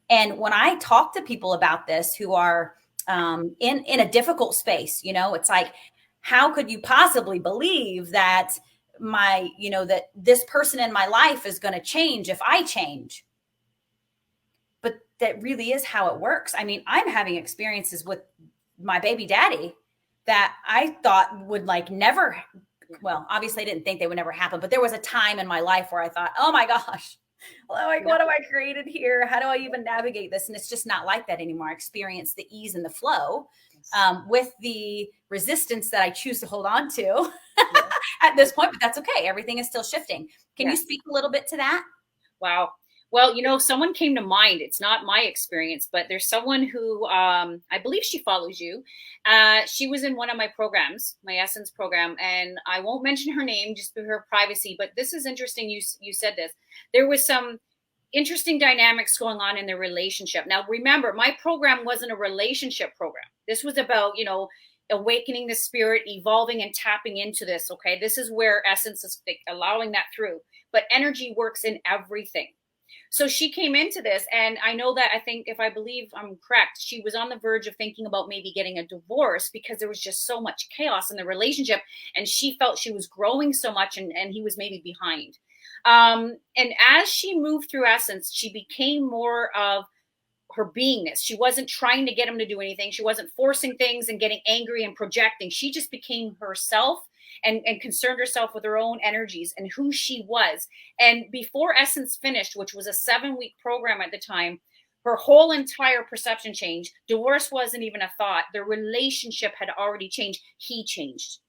And when I talk to people about this who are in a difficult space, it's like, how could you possibly believe that that this person in my life is going to change if I change? But that really is how it works. I mean, I'm having experiences with my baby daddy that I thought would never, well, obviously I didn't think they would never happen, but there was a time in my life where I thought, oh my gosh, what have I created here? How do I even navigate this? And it's just not like that anymore. I experience the ease and the flow with the resistance that I choose to hold on to at this point, but that's okay. Everything is still shifting. Can you speak a little bit to that? Wow. Well, someone came to mind. It's not my experience, but there's someone who I believe she follows you. She was in one of my programs, my Essence program, and I won't mention her name just for her privacy. But this is interesting. You said this. There was some interesting dynamics going on in their relationship. Now, remember, my program wasn't a relationship program. This was about awakening the spirit, evolving and tapping into this. Okay, this is where Essence is allowing that through. But energy works in everything. So she came into this, and I know that if I believe I'm correct, she was on the verge of thinking about maybe getting a divorce because there was just so much chaos in the relationship, and she felt she was growing so much, and he was maybe behind. And as she moved through Essence, she became more of her beingness. She wasn't trying to get him to do anything. She wasn't forcing things and getting angry and projecting. She just became herself and concerned herself with her own energies and who she was. And before Essence finished, which was a 7-week program at the time, her whole entire perception changed. Divorce wasn't even a thought. The relationship had already changed. He changed.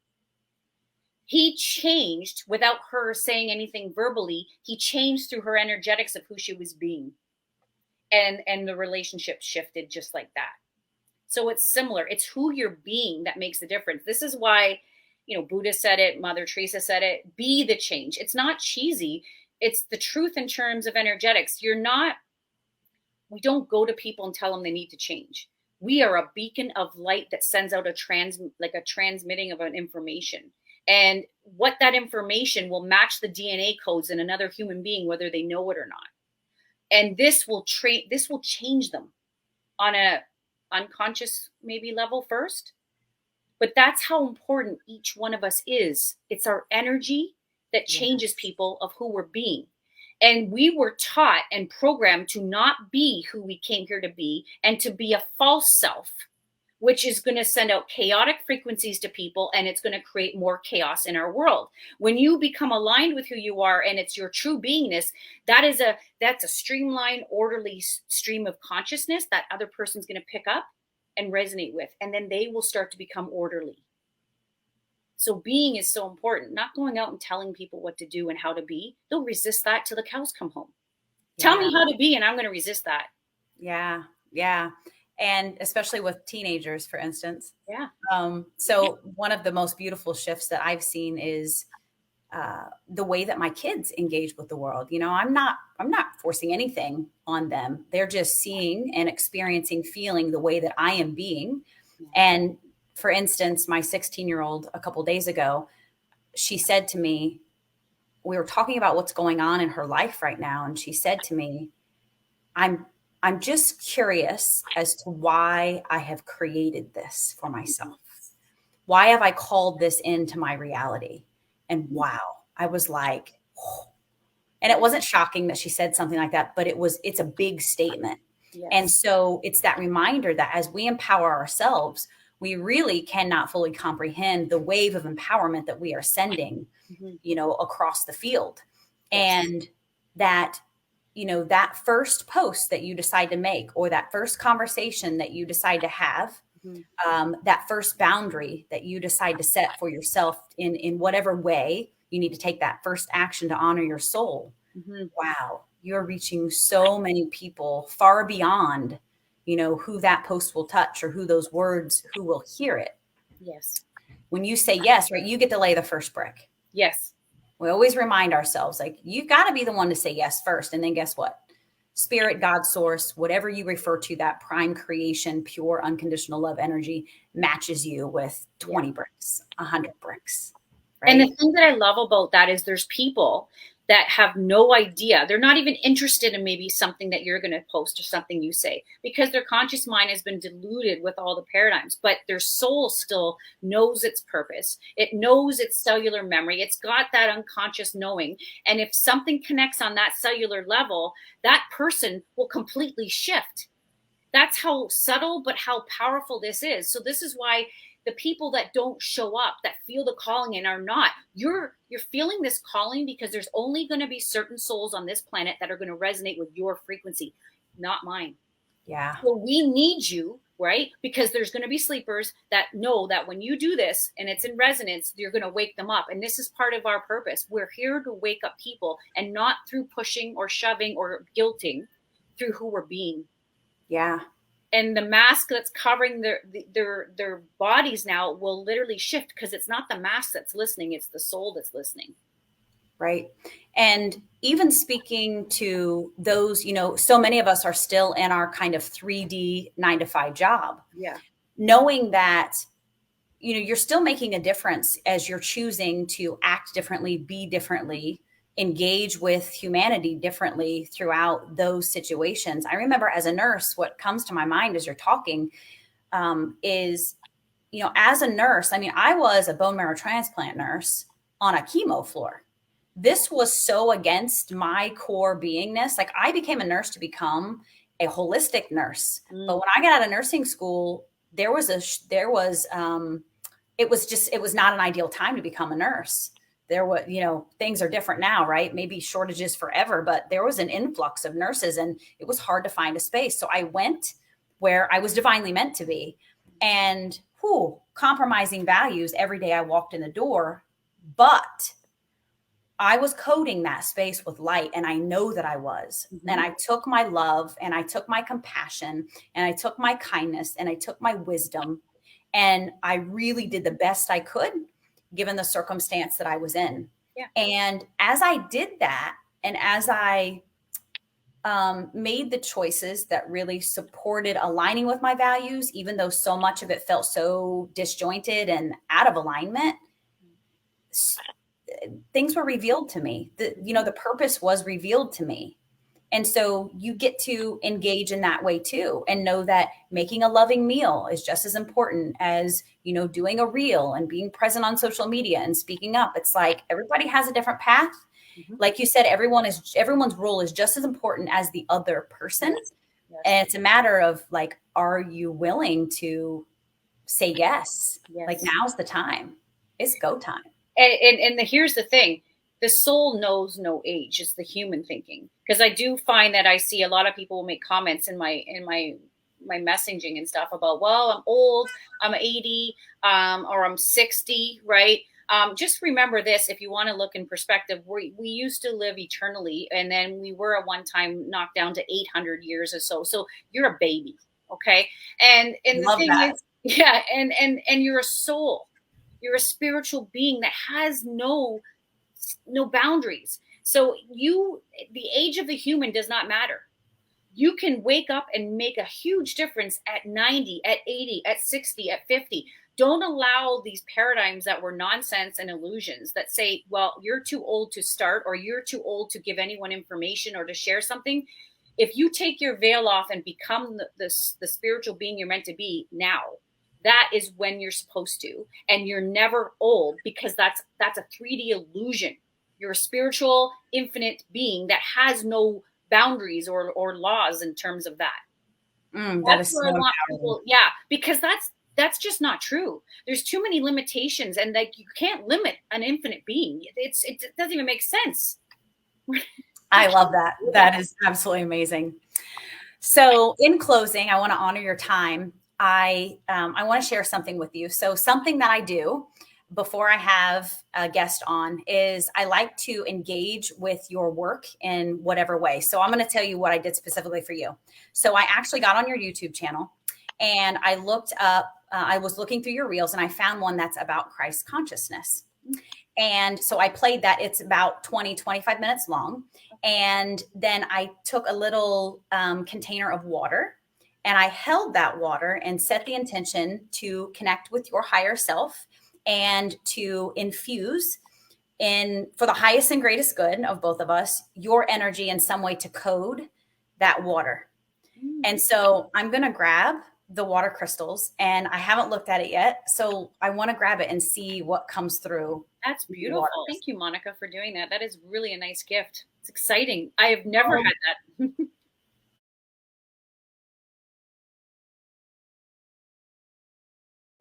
He changed without her saying anything verbally. He changed through her energetics of who she was being. And the relationship shifted just like that. So it's similar. It's who you're being that makes the difference. This is why, Buddha said it, Mother Teresa said it, be the change. It's not cheesy. It's the truth in terms of energetics. We don't go to people and tell them they need to change. We are a beacon of light that sends out a transmitting of an information. And what that information will match the DNA codes in another human being, whether they know it or not. And this will change them on a unconscious maybe level first. But that's how important each one of us is. It's our energy that changes people of who we're being. And we were taught and programmed to not be who we came here to be, and to be a false self, which is going to send out chaotic frequencies to people, and it's going to create more chaos in our world. When you become aligned with who you are and it's your true beingness, that's a streamlined, orderly stream of consciousness that other person's going to pick up and resonate with, and then they will start to become orderly. So being is so important, not going out and telling people what to do and how to be. They'll resist that till the cows come home. Yeah. Tell me how to be, and I'm going to resist that. Yeah. Yeah. And especially with teenagers, for instance. Yeah. So one of the most beautiful shifts that I've seen is the way that my kids engage with the world. You know, I'm not forcing anything on them. They're just seeing and experiencing, feeling the way that I am being. And for instance, my 16-year-old a couple of days ago, she said to me, we were talking about what's going on in her life right now. And she said to me, I'm just curious as to why I have created this for myself. Why have I called this into my reality? And wow, I was like, oh. And it wasn't shocking that she said something like that, but it's a big statement. Yes. And so it's that reminder that as we empower ourselves, we really cannot fully comprehend the wave of empowerment that we are sending, you know, across the field. Yes. And that, you know, that first post that you decide to make, or that first conversation that you decide to have, that first boundary that you decide to set for yourself in whatever way you need to take that first action to honor your soul. Wow. You're reaching so many people far beyond, you know, who that post will touch or who those words, who will hear it. Yes. When you say yes, right, you get to lay the first brick. Yes. We always remind ourselves, like, you got to be the one to say yes first. And then guess what? Spirit, God, source, whatever you refer to, that prime creation, pure, unconditional love energy matches you with 20 bricks, 100 bricks. Right? And the thing that I love about that is there's people that have no idea. They're not even interested in maybe something that you're going to post or something you say, because their conscious mind has been diluted with all the paradigms, but their soul still knows its purpose. It knows its cellular memory. It's got that unconscious knowing. And if something connects on that cellular level, that person will completely shift. That's how subtle, but how powerful this is. So this is why the people that don't show up, that feel the calling and are not, you're feeling this calling because there's only going to be certain souls on this planet that are going to resonate with your frequency, not mine. Yeah. So we need you, right? Because there's going to be sleepers that know that when you do this and it's in resonance, you're going to wake them up. And this is part of our purpose. We're here to wake up people, and not through pushing or shoving or guilting, through who we're being. Yeah. And the mask that's covering their bodies now will literally shift, because it's not the mask that's listening, it's the soul that's listening. Right. And even speaking to those, you know, so many of us are still in our kind of 3D 9-to-5 job. Yeah. Knowing that, you know, you're still making a difference as you're choosing to act differently, be differently, engage with humanity differently throughout those situations. I remember as a nurse, what comes to my mind as you're talking is, you know, as a nurse, I mean, I was a bone marrow transplant nurse on a chemo floor. This was so against my core beingness. Like, I became a nurse to become a holistic nurse. But when I got out of nursing school, it was not an ideal time to become a nurse. There was, you know, things are different now, right? Maybe shortages forever, but there was an influx of nurses and it was hard to find a space. So I went where I was divinely meant to be, and compromising values every day I walked in the door, but I was coding that space with light, and I know that I was. And I took my love, and I took my compassion, and I took my kindness, and I took my wisdom, and I really did the best I could given the circumstance that I was in. Yeah. And as I did that, and as I made the choices that really supported aligning with my values, even though so much of it felt so disjointed and out of alignment, things were revealed to me. The purpose was revealed to me. And so you get to engage in that way too, and know that making a loving meal is just as important as, you know, doing a reel and being present on social media and speaking up. It's like everybody has a different path, Mhm. Like you said, everyone's role is just as important as the other person. Yes. Yes. And it's a matter of like, are you willing to say yes? Like Yes. now's the time. It's go time. Here's the thing, the soul knows no age. It's the human thinking, because I do find that I see a lot of people make comments in my messaging and stuff about, well, I'm old, I'm 80, or I'm 60, right? Just remember this, if you want to look in perspective, we used to live eternally, and then we were at one time knocked down to 800 years or so you're a baby, okay? And the Love thing that. is, yeah, and you're a soul, you're a spiritual being that has no boundaries. So the age of the human does not matter. You can wake up and make a huge difference at 90, at 80, at 60, at 50. Don't allow these paradigms that were nonsense and illusions that say, well, you're too old to start, or you're too old to give anyone information or to share something. If you take your veil off and become the spiritual being you're meant to be now, that is when you're supposed to. And you're never old, because that's a 3D illusion. You're a spiritual, infinite being that has no boundaries or laws in terms of that. That That's is where so I want empowering. people, yeah, because that's just not true. There's too many limitations, and like, you can't limit an infinite being. It doesn't even make sense. I love that. That is absolutely amazing. So, in closing, I want to honor your time. I want to share something with you. So, something that I do before I have a guest on is I like to engage with your work in whatever way. So, I'm going to tell you what I did specifically for you. So, I actually got on your YouTube channel and I looked up. I was looking through your reels and I found one that's about Christ consciousness. And so I played that. It's about 20, 25 minutes long. And then I took a little container of water and I held that water and set the intention to connect with your higher self and to infuse in, for the highest and greatest good of both of us, your energy in some way to code that water. And so I'm going to grab the water crystals and I haven't looked at it yet. So I want to grab it and see what comes through. That's The water. beautiful. Thank you, Monica, for doing that. That is really a nice gift. It's exciting. I have never had that.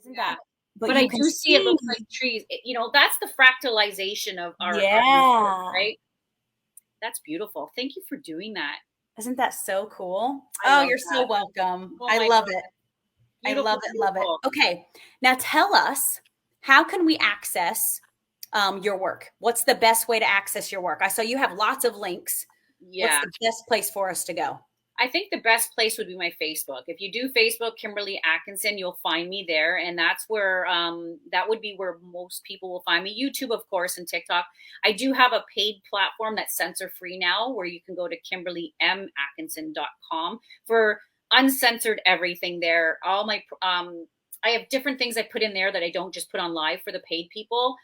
Isn't Yeah. that? But You I can do see it see. looks like trees. That's the fractalization of our universe, Yeah. right? That's beautiful. Thank you for doing that. Isn't that so cool? I Oh, love you're so that. welcome. Oh I my love God. it. I Beautiful, love it. Love it. beautiful. Okay. Now tell us, how can we access your work? What's the best way to access your work? I saw you have lots of links. What's Yeah. the best place for us to go? I think the best place would be my Facebook. If you do Facebook, Kimberly Atkinson, you'll find me there. And that's where, that would be where most people will find me. YouTube, of course, and TikTok. I do have a paid platform that's censor free now, where you can go to KimberlyMAtkinson.com for uncensored everything there. All my, I have different things I put in there that I don't just put on live for the paid people,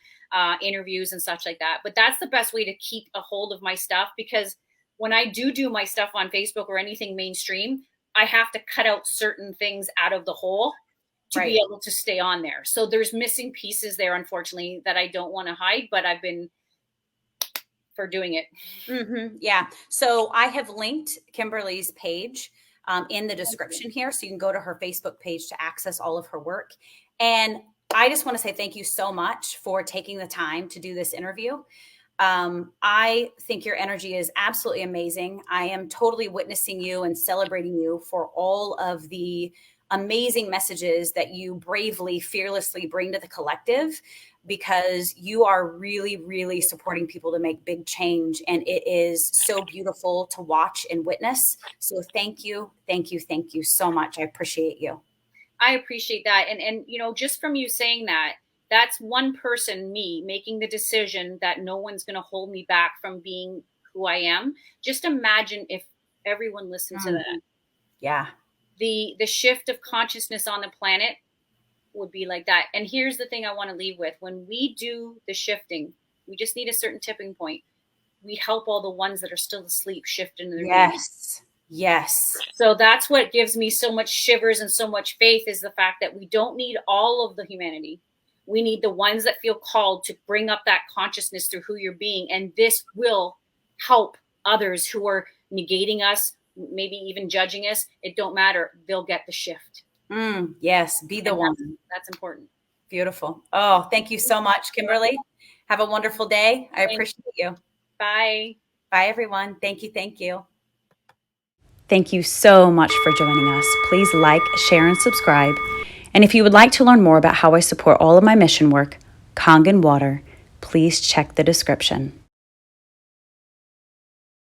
interviews and such like that. But that's the best way to keep a hold of my stuff, because when I do my stuff on Facebook or anything mainstream, I have to cut out certain things out of the whole to be able to stay on there. So there's missing pieces there, unfortunately, that I don't want to hide, but I've been for doing it. Mm-hmm. Yeah. So I have linked Kimberly's page in the description here. So you can go to her Facebook page to access all of her work. And I just want to say thank you so much for taking the time to do this interview. I think your energy is absolutely amazing. I am totally witnessing you and celebrating you for all of the amazing messages that you bravely, fearlessly bring to the collective, because you are really, really supporting people to make big change. And it is so beautiful to watch and witness. So thank you, thank you, thank you so much. I appreciate you. I appreciate that. And just from you saying that, that's one person, me, making the decision that no one's going to hold me back from being who I am. Just imagine if everyone listened to that. Yeah. The shift of consciousness on the planet would be like that. And here's the thing I want to leave with. When we do the shifting, we just need a certain tipping point. We help all the ones that are still asleep shift into their Yes. Yes. So that's what gives me so much shivers and so much faith, is the fact that we don't need all of the humanity. We need the ones that feel called to bring up that consciousness through who you're being. And this will help others who are negating us, maybe even judging us. It don't matter. They'll get the shift. Yes, be the one. That's important. Beautiful. Oh, thank you so much, Kimberly. Have a wonderful day. I appreciate you. Bye. Bye, everyone. Thank you. Thank you. Thank you so much for joining us. Please like, share, and subscribe. And if you would like to learn more about how I support all of my mission work, Kangen Water, please check the description.